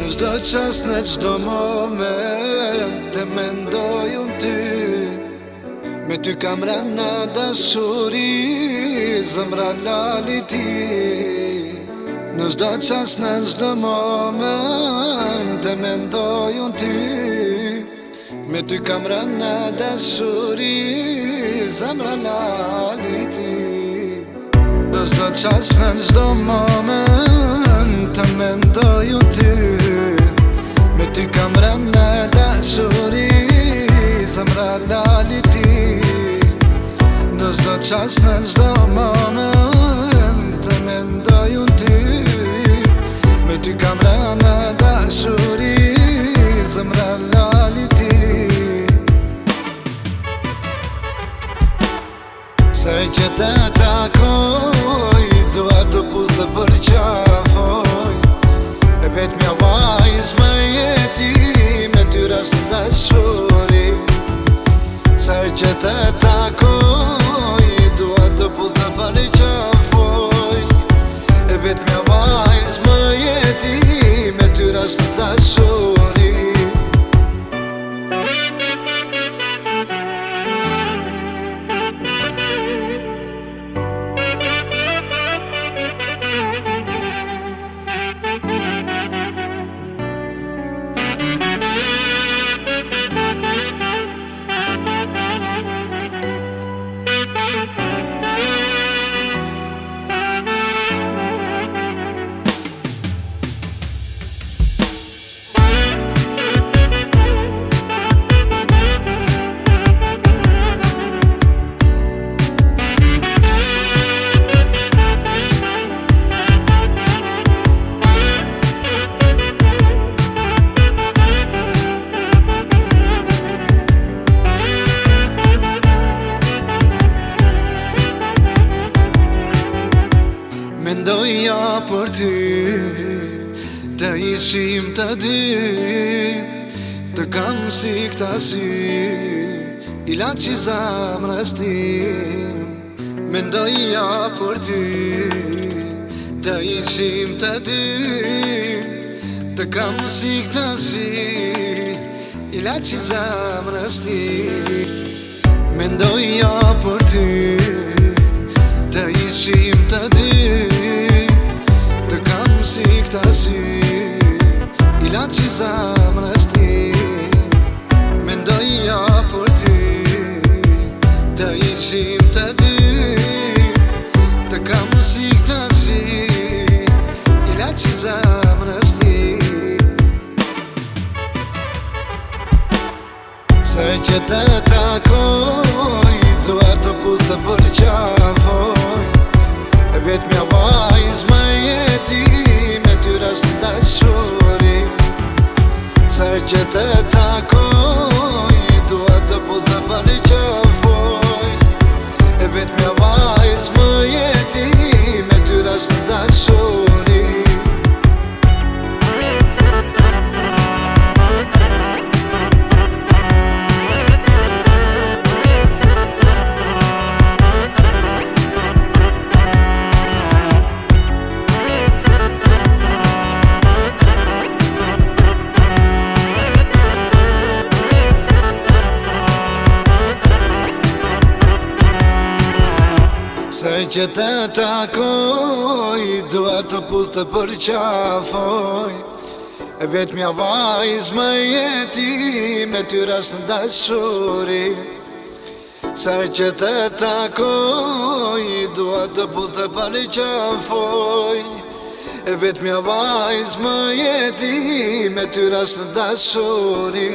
Në çdo qas, në çdo moment të mendoj unë ty. Me ty kam rënë dashuri, zemra lali ti. Në çdo qas, në çdo moment të mendoj unë ty. Me ty kam rënë dashuri, zemra lali ti. Në çdo qas, në çdo moment të mendoj unë ty. Me ty kam rënë dashuri, zemra lali ti. Në çdo qas, në çdo moment të mendoj unë ty. Me ty kam rënë dashuri, zemra lali ti. Se që të takoj, dua të pus të përqafoj. E vetë mja vajz më jeti, me ty rast dashuri. Se që të takoj, dua të pus të përqafoj. E vetë mja vajz më jeti, me ty rast dashuri. Mendoja për ty, të ishim të dy. Të kam si këta sy, ilaç i zemrës tim. Mendoja për ty, të ishim të dy. Të kam si këta sy, ilaç i zemrës tim. Mendoja për ty, të ishim të dy. Të kam si këta sy, ilaç i zemrës tim. Mendoja për ty, të ishim të dy. Të kam si këta sy, ilaç i zemrës tim. Se që të takoj, dua të pus të përqafoj. E vetë mja vajz më jeti, me ty rast dashuri. Se që të takoj, dua të pus të përqafoj. E vetë mja vajz më jeti, me ty rast dashuri. Se që të takoj, dua të pus të përqafoj. E vetë mja vajz më jeti, me ty rast dashuri. Se që të takoj, dua të pus të përqafoj. E vetë mja vajz më jeti, me ty rast dashuri.